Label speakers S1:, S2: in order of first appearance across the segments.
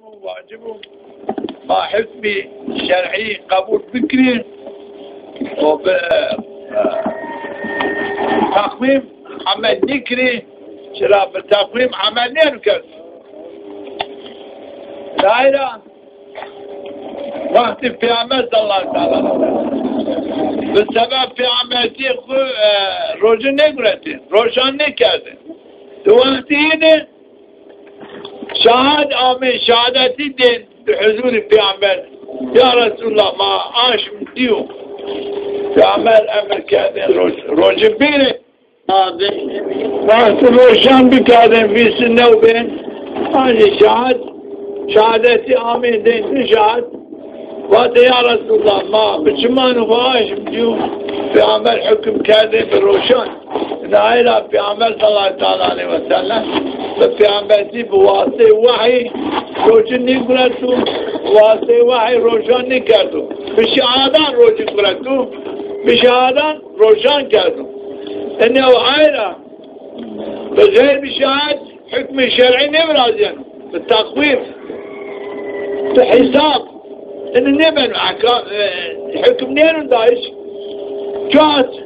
S1: واجب ما حكمي شرعي قبول فكري وبتقويم عمل نكري شرا بالتقويم عمل نركز دائرة وقت في عمل الله تعالى بسبب في عملتي روجن نقرأتي روشان نكردي تو وقتی اینه شهاد آمین شهادتی دین بحضور پیامبر یا رسول الله ما آشم دیو پیامبر امر کردن روز بیره وقت روشن بکردن ویس نو بین آنی شهادتی آمین دین شهاد وقت یا رسول الله ما بچمان و آشم دیو پیامبر حکم کردن بروشن نائلہ پیامبر صلی اللہ علیہ وسلم پیامبری بواسطه وحی روشن نکردو واسطه وحی روشن نکردو بشهادان روشن کردو بشهادان روشن کردو انه آیلا بغیر بشهاد حکم شرعی نمرازین بالتقویم بحساب انه نبن حکم نیرون دایش جات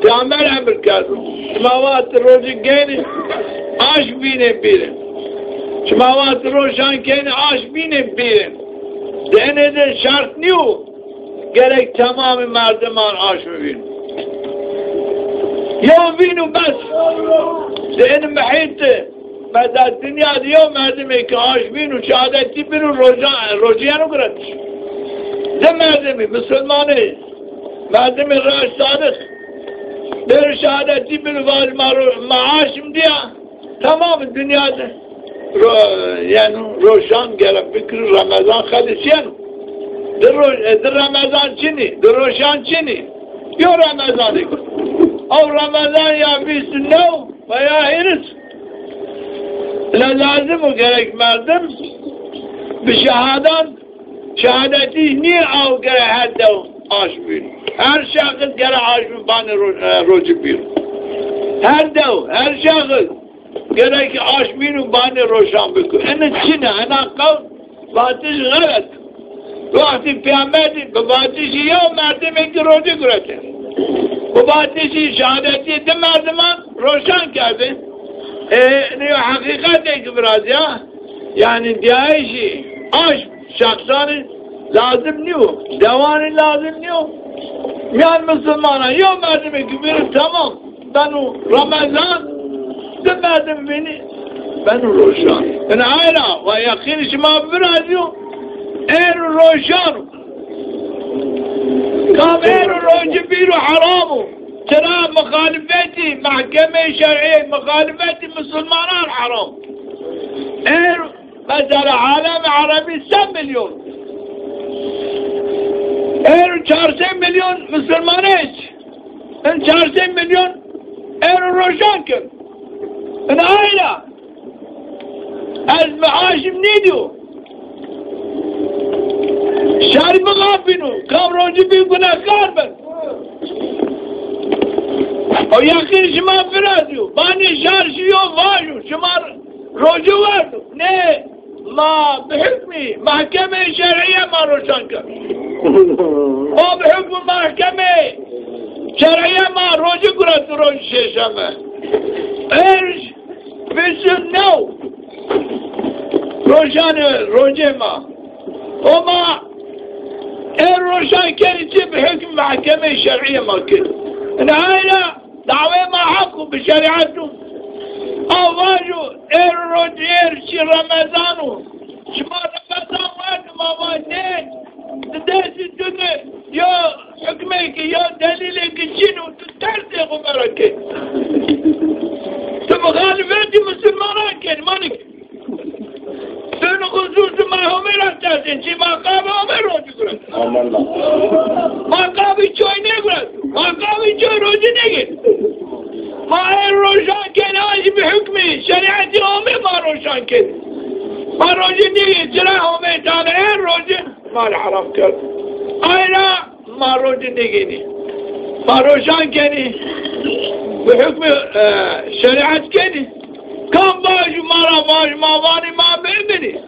S1: پیامبر امر کردو سماوات روشن کنی آش بینه بیرن سماوات روشن کنی آش بینه بیرن دهنه ده شرط نیو gerek تمام مردمان آش ببینن یوم بینو بس دهن محیطه مدد دنیا دیو مردمی که آش بینو شهادتی بینو روشیانو گردش ده مردمی مسلمانه مردمی راش صادق در şehadeti bir var maaşım diye tamam dünyada yani roşan gelip fikri Ramazan hadisiyen der Ramazan çini der roşan çini yo Ramazan o Ramazan ya bir sünnev veya hiriz lazım o gerek merdim bir şehadeti niye av gerek hadde aşmıyor her şahıs gene aşmı bana rocu bir. Her dev, her şahıs gene ki aşmını bana roşan bir. Ene çine, ene kav, vatiş gayret. Vakti peyamberi, bu vatişi ya merdimek ki rocu kürete. Bu vatişi şehadeti de merdiman roşan kerdi. Ne hakikat ki biraz ya. Yani diyayişi, aşk şahsanı lazım niyo, devanı lazım niyo. Yani Müslümana yok merdime güveni tamam. Ben o Ramazan demedim beni. Ben o roşan. Yani ayra ve yakin işima biraz yok. Er roşan. Kam er roşu bir haramu. Tera muhalifeti mahkeme şer'i muhalifeti Müslümanlar haram. Er mesela alem Arabi 100 milyon. Eğer 400 milyon Müslüman hiç, 400 milyon eğer roşan ki, yani aile, az maaşım ne diyor? Şaribı kapını, kamrocu bir günahkar ben. O yakın şıma biraz diyor, bana şarşı yok var yok, şıma rocu vardı. Ne? Ma bihükmi, mahkeme şer'iye ma roşan ki. O بحكم محكمة شرعية ما روجي قرأت روجي شيشامة إيش بسنو روشان روجي ما وما إيه روشان كان يجي بحكم محكمة شرعية ما كده العائلة دعوة ما حقه بشريعتهم أو واجو إيه روجي إيه شي رمضانو شما رمضان واجو ما واجين dersi dönü ya hükme ki ya delile ki çinu tersi kumarake tu muhalifeti Müslümana ken manik dönü hususu mahumir atarsın çi makabe omer rocu kurat makabe çoy ne kurat makabe çoy rocu ne git maher roşan ken acı bir hükmü şeriatı omer ma roşan ken ma rocu ne git sıra omer tane her rocu mal haram kar. Ayna marojin degini. Marojan keni. Bu hükmü şeriat keni. Kam baju mara baju mavani ma beni.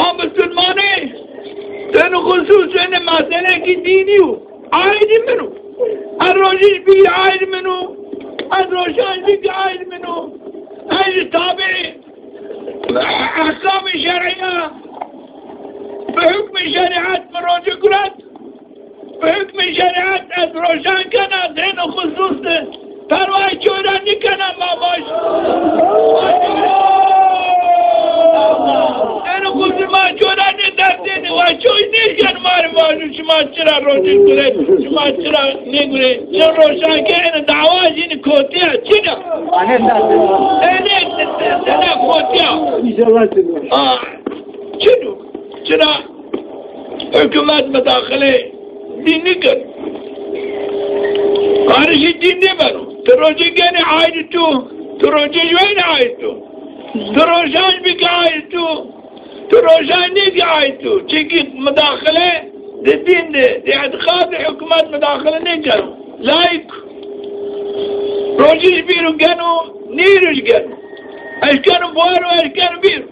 S1: ما مسلمانه تن خصوصا مسئله کی دینیو عاید منو الروجی بی عاید منو الروشان بی عاید منو هاي تابع احكام شرعيه بحكم شريعه مروج قرات بحكم شريعه الروشان كان دين خصوص پرواي چوراني كان ما باش انا قلت ما چوراني دردين وچوي نيكن مار مالو شما چرا روج قرات شما چرا نيگره چون روشان كان دعواجي نكوتيا چنا انا كوتيا چنو چرا حكومات مداخله ديني كن خارجي ديني بنو تروجي كان عايدتو تروجي وين عايدتو تروجان بك عايدتو تروجان نيك عايدتو تيجي مداخله الدين دي اعتقاد حكومات مداخله نيكن لايك روجي بيرو كانوا نيرش كانوا ايش كانوا بوارو ايش كانوا بيرو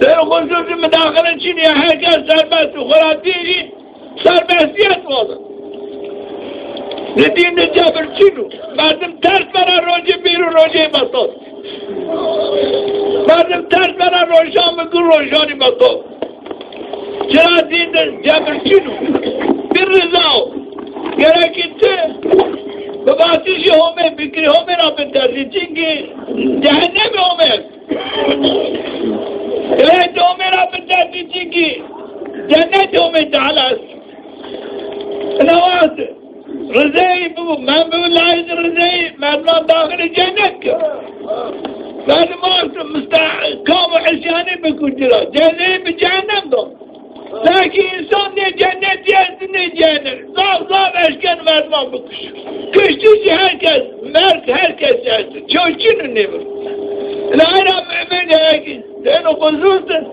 S1: ترى خصوص المداخله شنو هيك سربس وخراتيجي سربسيات والله الدين الجبر شنو بعدم ترس برا روجي بيرو روجي بطل بعدم ترس برا روجان بقول روجاني بطل چرا الدين الجبر شنو بالرضا گرک انت بباسیش همه بکری همه را بترسی چنگی جهنم همه الهت همه را بترسی چنگی جنت همه تعالی نواز رضایی بگو من بگو لایز رضایی مردمان داخل جنت که بعد ما مستحکام و حسیانی بکن جرا جنه بجهنم دو لكن إنسان ne cennet yersin ne cehennem. Zaf eşken merdiven bakış. Kıştıcı herkes, herkes yersin. Çocuğun ne var? Lâhâ mümin herkes. Sen o kuzulsun.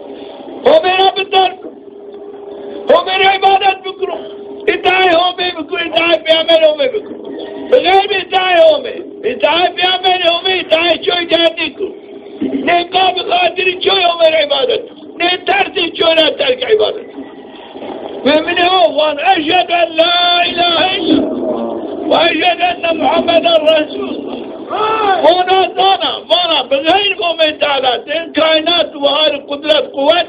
S1: Homer'a biter. Homer'a ibadet bükürüm. İdâi Homer bükürüm. İdâi peygamber Homer bükürüm. Gayr idâi Homer. İdâi peygamber Homer. İdâi çoy cennet kuru. Ne kabı kadiri çoy Homer'a ibadet. Ne tersi çoyla terk ibadet. ومن هو أشهد أن لا إله إلا وأشهد أن محمدا رسول هنا زانا مانا بغير قومين تعالى كائنات وهذه قدرات قوات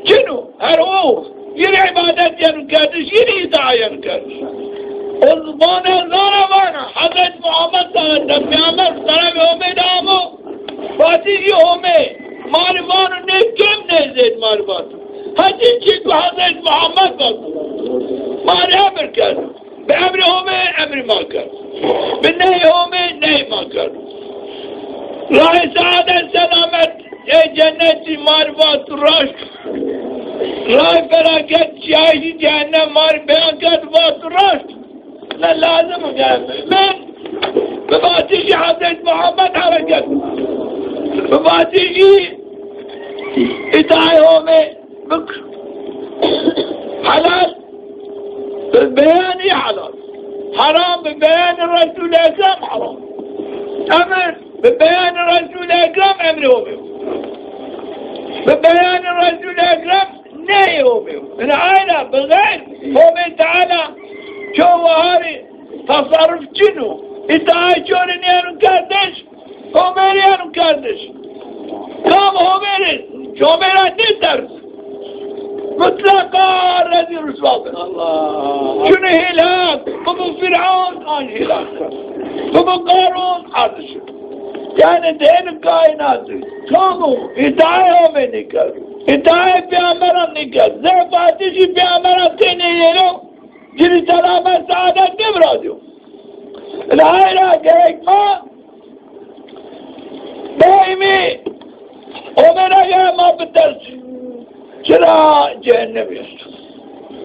S1: شنو هرو يري عبادات ينكادش يري إدعاء ينكادش وزبانا زانا مانا حضرت محمد تعالى بيامر سلام يومي دامو فاتيجي يومي ماربانو نكم نزيد ماربانو هذه شيء حضرت محمد قال ما أمر كان بأمرهم أمر ما كان بالنهيهم نهي ما كان راي سعادة سلامت جنة معرفات رشد راي فراكت شاهد جهنم معرفات رشد لا لازم من بباتيجي حضرت محمد حركت بباتيجي إدعاهم بكر حلال بالبيان حلال حرام ببيان الرسول الأكرم حرام أمر ببيان الرسول الأكرم أمره به ببيان الرسول الأكرم نهيه به من عائلة بغير هو من تعالى شو هاري تصرف جنو إدعاء شون يانو كاردش هو ميري يانو كاردش كام هو ميري شو ميرا نترس مطلقا الذي رسوله الله شنو هلاك بابو فرعون عن هلاك بابو قارون حدث يعني دين الكائنات كانوا إدعاءهم نكر إدعاء بأمرهم نكر زعفاتي بأمرهم تنينو جري سلامة سعادة نبراديو الهيرا جايك ما دائمي ومن أجل ما بدرس چرا جهنم است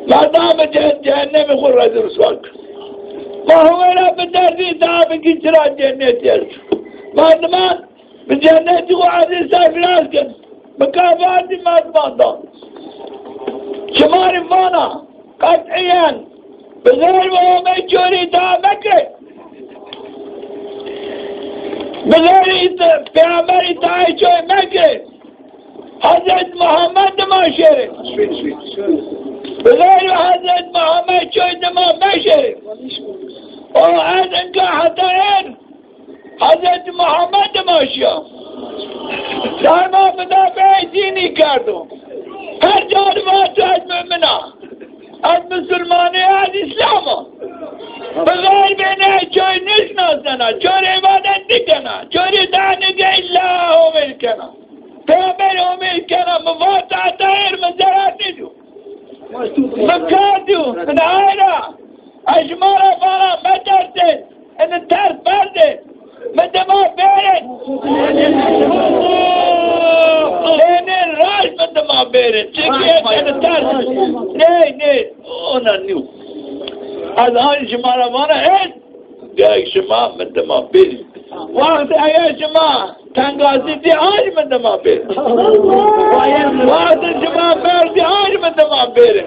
S1: ما دام جهنم خود را درست وقت ما همینا به دردی دام کی چرا جنت است ما دمان به جنتی کو عزیز سافراز کن مکافاتی مردمان دان شماری مانا قطعیاً بغیر و همی چوری دام مکره بغیر پیامبری تای چوی مکره حضرت محمد ما کردم هر جانبات از مؤمنه از مسلمانی از اسلام بغیر بینه چوی نشناسنه چوی عبادت نکنه چوی دعنگه الله امیر کنه پیامبر امیر کنه مفاتحت ایر مزرات ندو مکادو من آیرا اجمارا فارا مدرسه ان ترس برده مدما بیرد این راش مدما بیرد چکیت ان ترس نه اونا نیو از آن شما را مانا هست گه شما مدما بیرد وقت اگر شما تنگازی دی آج مدما بیرد وقت شما مردی آج مدما بیرد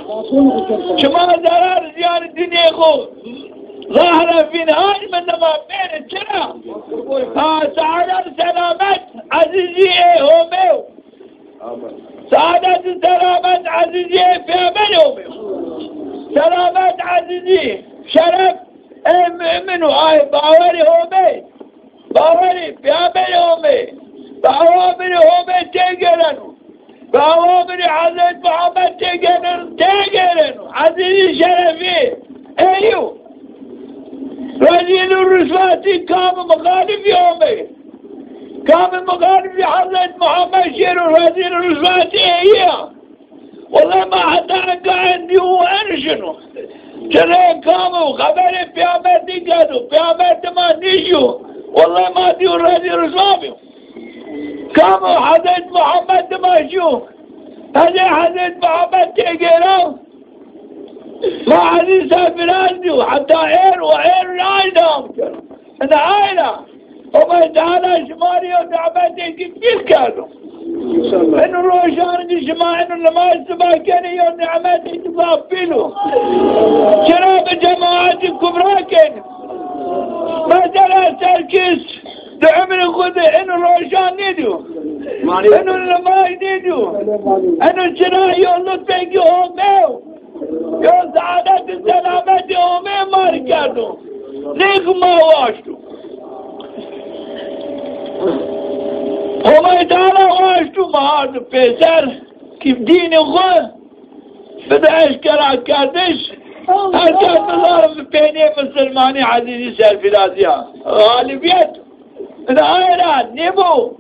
S1: شما ضرر زیان دنیا خود ظاهر فين هاي من ما بين الشرع سعادة سلامت عزيزي هوميو سعادة سلامت عزيزي في أمن هوميو سلامت عزيزي شرف منو هاي باوري هومي باوري في أمن هومي باوري هومي تيجرنو باوري حضرت محمد تيجرنو عزيزي شرفي ايو وزير الرسواتي كان مخالف يومي كان مخالف حضرت محمد شير وزير الرسواتي هي والله ما حتى قاعد هو انا شنو ترى كانوا خبر بيامتي قالوا بيامت ما نيجوا والله ما ديو وزير الرسواتي كانوا حضرت محمد ما شو هذا حضرت محمد تيجيرو ما عزيز سافراني حتى عين وعين رايدهم انا عينه وما تعالى شمالي ودعبتي كيف كانوا انه روشان جماعة انه لما السباكيني يوم نعمتي تفافلوا شراب جماعات الكبرى كان مثلا تركيز دعمل خذ انه روشان نديو انه لما يديو انه شراب يوم لطفك يوم یا سعادت سلامت اومه مار کردم نیک ما واشتو همه تعالی واشتو مهارد پیسر که دین خود بده اشکرا کردش هر کس بذارم به پینه مسلمانی عزیزی سرفرازی ها غالبیت ایران نیمو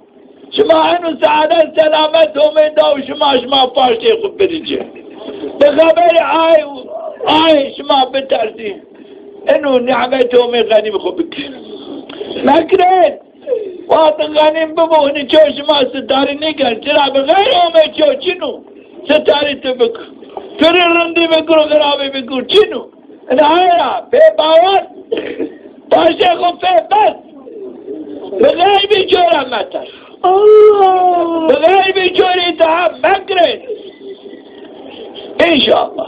S1: شما اینو سعادت سلامت اومه داو شما پاشته خود بریجه بخبر آی شما بترسی اینو نعمتو می غنیم خوب بکن مکرین وقت غنیم ببونی چو شما ستاری نکن چرا بغیر اومه چو چینو ستاری تو بکن پری رندی بکن غرابی بکن چینو این آیا پی باور پاشه خوب پی بس بغیر بیچورم متر بغیر بیچوری تا هم مکرین İnşallah.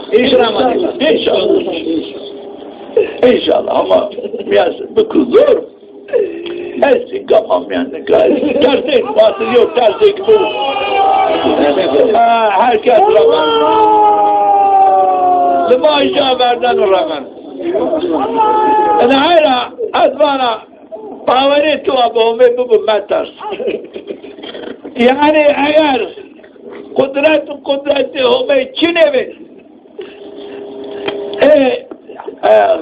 S1: İnşallah ama biraz bıkılıyor. Hepsi kafam yani. Tersek batı yok. Tersek bu. Herkes Rahman. Lima işaberden Rahman. Yani hayra azbana paveri tuğa boğme bu metar. Yani eğer قدرت همه چی نوید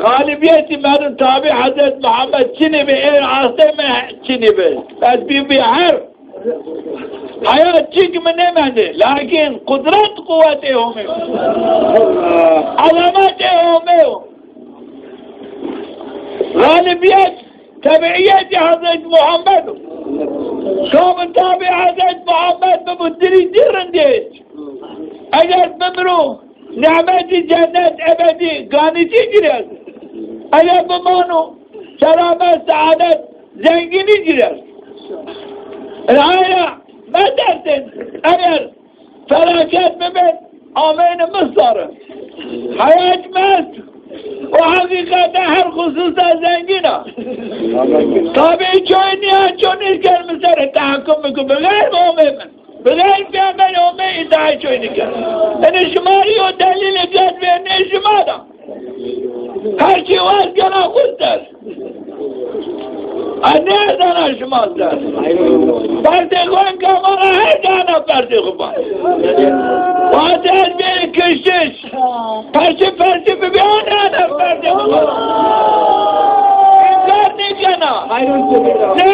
S1: غالبیتی مردم تابع حضرت محمد چی نوید این عاصم چی نوید بس بی هر حیات چی که من نمانده لیکن قدرت قوت همه علامت همه غالبیت تبعیت حضرت محمد كون تابع حضرت محمد بمدري درنديت اگر بمرو نعمت جنت ابدي قاني تجرس اگر بمانو سلامت سعادت زنگيني جرس العائلة ما درسن اگر فلاكات ببن آمين مصدر حياة مات وحقيقة هر خصوصا زنگينة طبعي چوني ها چوني كان مسار التحكم بكم بغير مؤمن بغير پیامبر امه ادعای چوني كان انا شماري و دليل قد بين شمارا هر چي واز كنا خود در أنا أنا شماسة بردقون كمان هيدانا بردقون وهذا من كشش فرش ببيان أنا بردقون إنكارني جنا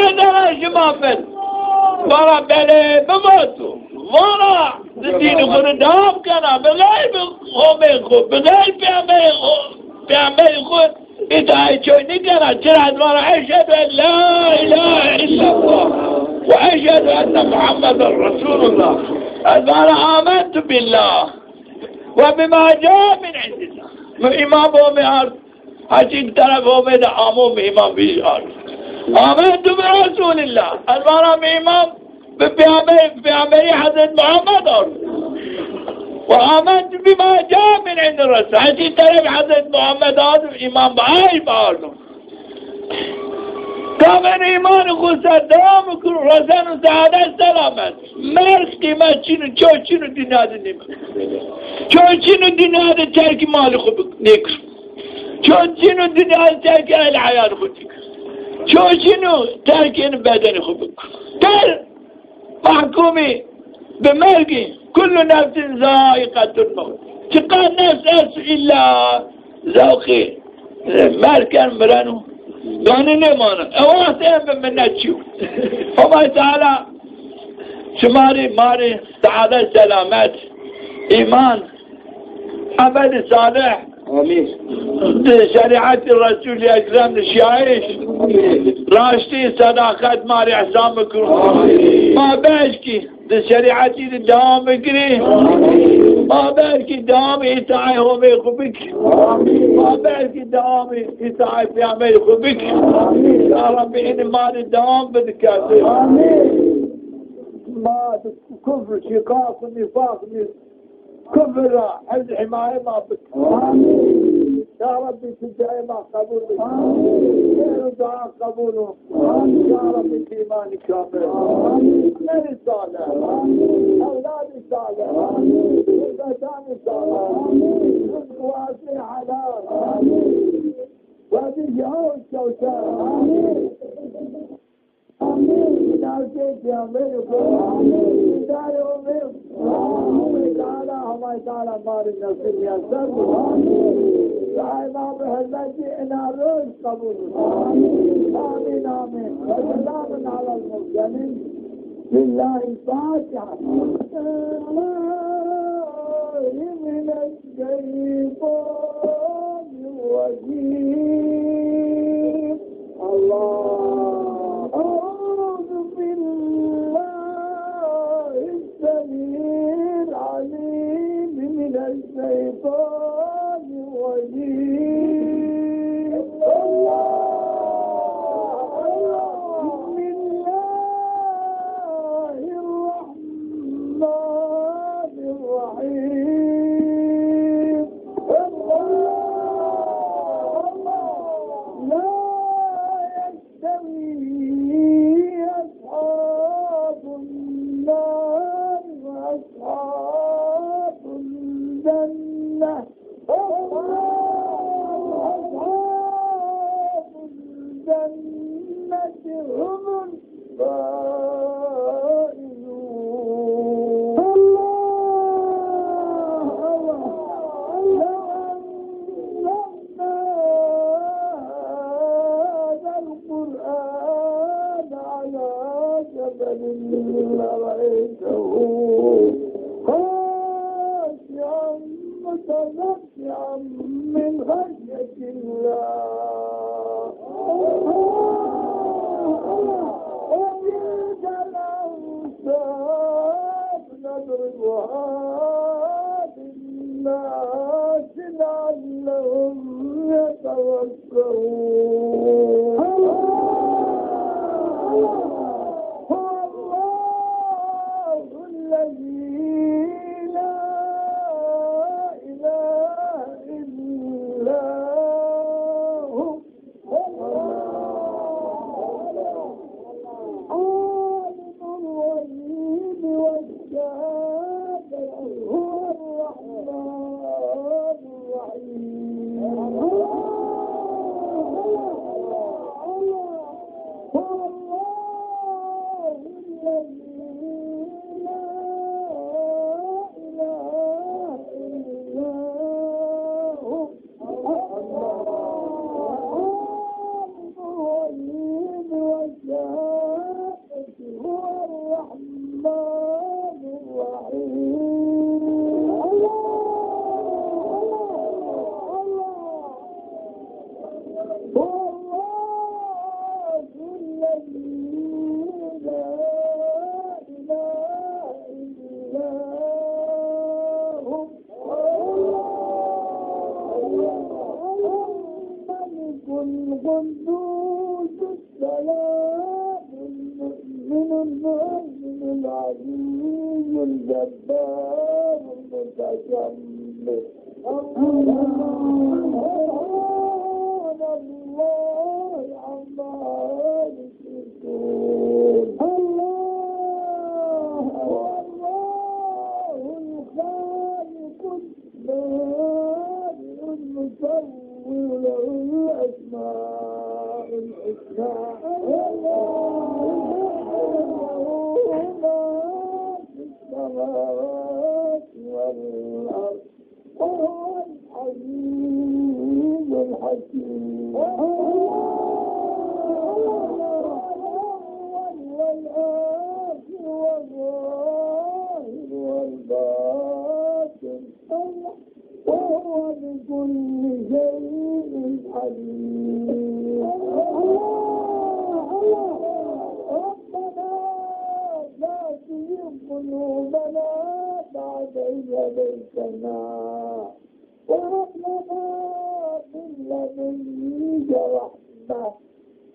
S1: أنا شمافل برا بلي بموتو وانا الدين خردام كنا بغير خومي خو بغير بيعمل خو إذا شوني كنا جرعت وانا أشهد أن لا إله إلا الله وأشهد أن محمد رسول الله أنا آمنت بالله وبما جاء من عند الله إمام ومعارض هاتين طرف ومدى آمون بإمام بيشار آمنت برسول الله أنا بإمام بأمري حضرت محمد وآمنت بما جاء من عند الرسول هاتين طرف حضرت محمد إمام بأي بارد كامن إيمان خصوصا دوام كل رسان وسعادة سلامت مرس قيمت چونو دنیا ده نمک چونو دنیا ده ترک مال خود نکر چونو دنیا ده ترک اهل حیان خود نکر چونو ترک این بدن خود بکن در محکومی به مرگی كل نفس ذائقة الموت چقدر نفس إلا ذوقي مرکن مرنو دانی نمانه اواسته هم به منت چیو خدای تعالی شماری ماری سعادت سلامت ایمان عمل صالح
S2: آمین
S1: شریعت رسول اکرم نشایش راشتی صداقت ماری احسان بکن ما بیش کی شریعتی دوام بگیری ما بلکی دوام اطاعه همه خوبک ما بلکی دوام اطاعه پیامبر خوبک یا رب این مال دوام بده کرده ما کفر شقاق و نفاق كفر را حفظ حماية ما بك يا ربي تدعي ما قبول بك غير دعاء قبوله يا ربي في إيماني كامل نبي صالح أولادي صالح فتاني صالح رزق واسع حلال وهذه جهود كوثر نازل پیامبر کو دار عمر تعالی ہمارے تعالی ہمارے نصیب یا سب امام حضرت انا روز قبول آمین آمین سلام علی المرسلین لله الفاتحة من الشيطان الرجيم الله أعوذ بالله السميع العليم من الشيطان الرجيم بسم الله الرحمن الرحيم لا يستوي أصحاب النار وأصحاب الجنة أصحاب الجنة هم الفائزون الله لو أنزلنا هذا القرآن على جبل لرأيته خاشعا متمتعا من خشية الله وتلك الأمثال نضربها للناس لعلهم يتفكرون هو الله الذي لا إله إلا هو عالم الغيب والشهادة هو الرحمن الرحيم
S2: القدوس السلام المؤمن المؤمن العزيز الجبار المتجمل سبحان الله عما يشركون الله الخالق البارئ المصور له الأسماء الحسنى السماوات والأرض وهو العزيز الحكيم والآخر والظاهر والباطن وهو بكل شيء عليم ربنا لا تزغ قلوبنا بعد إذ هديتنا وهب لنا من لدنك رحمة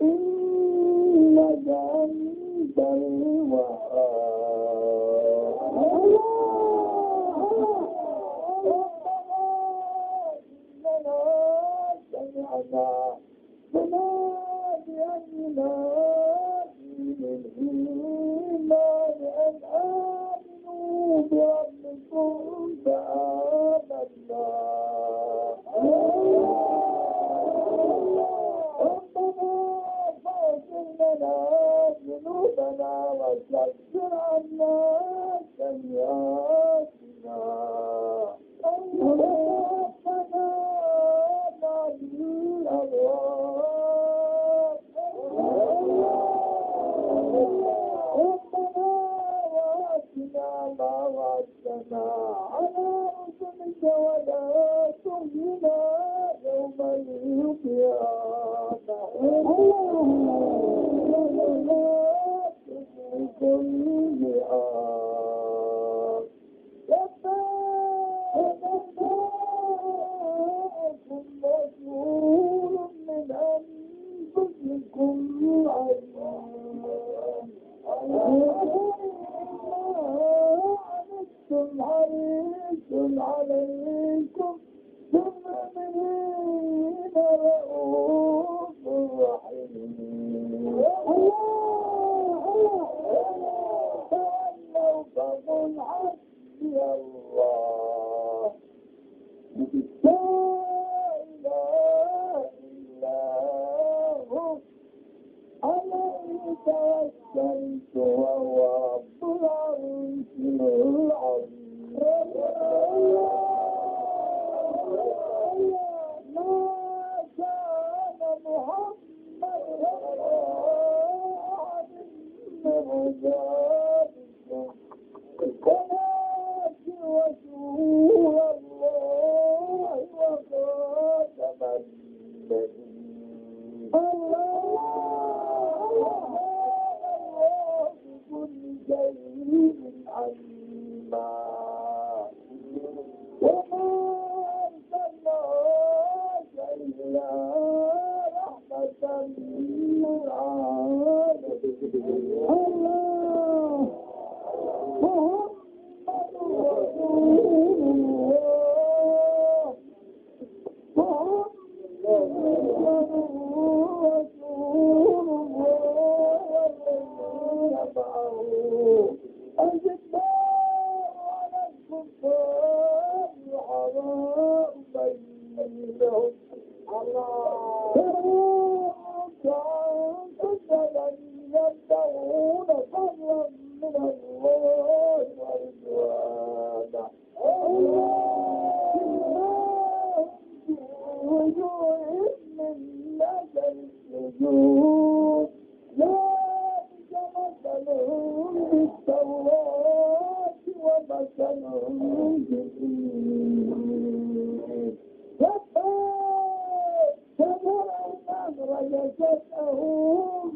S2: إنك أنت الوهاب ربنا إننا سمعنا مناديا ينادي للإيمان أن آمنوا بربكم فآمنا ربنا فاغفر لنا ذنوبنا وكفر عنا سيئاتنا وتوفنا مع الأبرار ربنا وآتنا ما وعدتنا على رسلك ولا تخزنا يوم القيامة ولا تشرك الميعاد جاءكم رسول من أنفسكم عزيز عنتم حريص عليكم بالمؤمنين رؤوف رحيم تولوا فقل حسبي الله لا إله إلا هو عليه توكلت وهو رب العرش العظيم ما كان محمد أحد من رجالكم ولكن رسول الله وخاتم النبيين الله بكل شيء عليما وما أرسلناك إلا رحمة للعالمين الله محمد رسول الله محمد رسول الله والذين معه أشداء على الكفار رحماء بينهم تراهم سجدا يبتغون فضلا من الله ورضوانا في وجوههم من أثر السجود ذلك مثلهم في التوراة ومثلهم في الإنجيل أخرج شطأه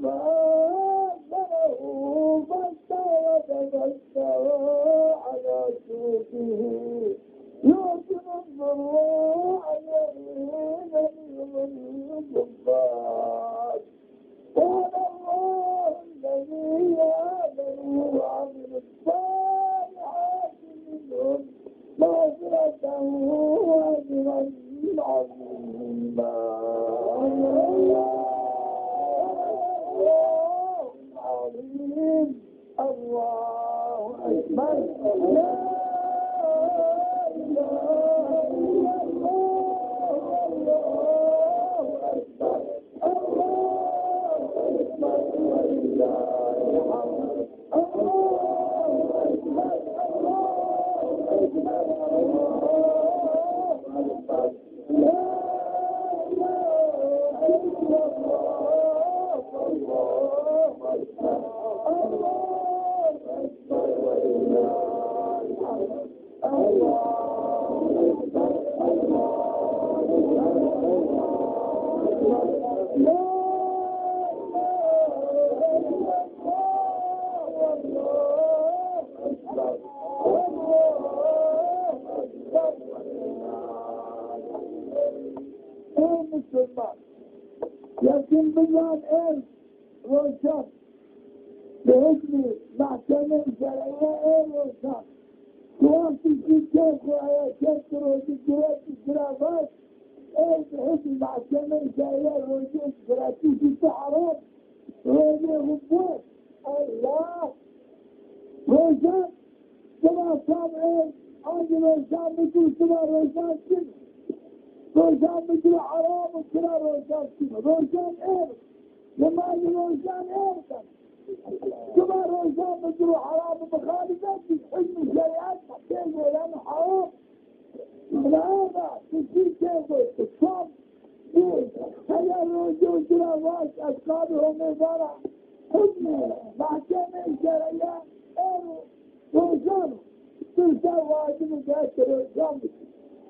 S2: فآزره فاستوى على سوقه يعجب الضراع يغيظ بهم الكفار أجرا عظيما عظيم الله أكبر لا إله إلا الله الله أكبر الله أكبر ولله الحمد الله أكبر الله أكبر الله أكبر لا إله إلا الله الله أكبر الله أكبر ولله الحمد الله أكبر لكن بالله ايه روشان باسمي محكمة شرعية ايه روشان توافي في كيف وآيات وذكريات الخلافات ايه باسم محكمة شرعية روشان شرعتي في التحرات روشان غبوات الله روشان سبا صام ايه عندي روشان بكل سبا روشان كده روشان مثل حرام وكلا روشان كذا روشان ايه لما اجي روشان ايه كما روشان مثل حرام ومخالفات حكم الشريعات حكيم لان حرام من هذا تشيل كيف الصوم هيا الرجوع كلا واش اصحابهم عباره حكم محكمه الشرعيه ايه روشان تلك واجب ذات روشان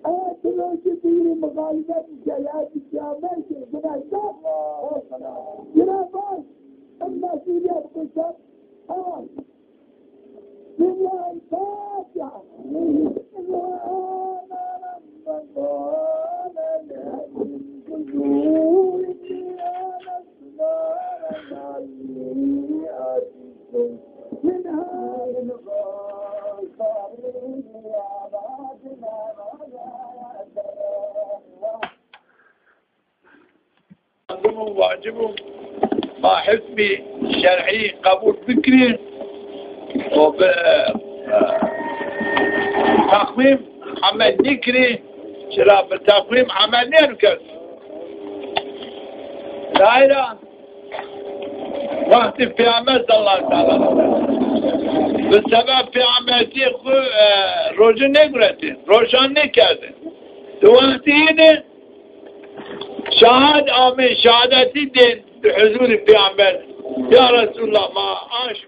S2: أتلوك تيري مغالبات الشريعات الشامل كنا شاف كنا باش أما سوريا بقصة بالله الفاتحة وأنا رمضان لأجل قدوري أنا سنارا علي أتكم من هاي الغاصرين يا بعدنا
S1: واجبهم مع حكم شرعي قبول فكري وبتقويم عمل ذكري شراب التقويم عمل نركز لا إله وقت في عمل الله تعالى بسبب في عملتي روجن نقرأتي روشان نكاده دوانتيني شهاد آمين شهادتي دين بحضور في عمل يا رسول الله ما عاش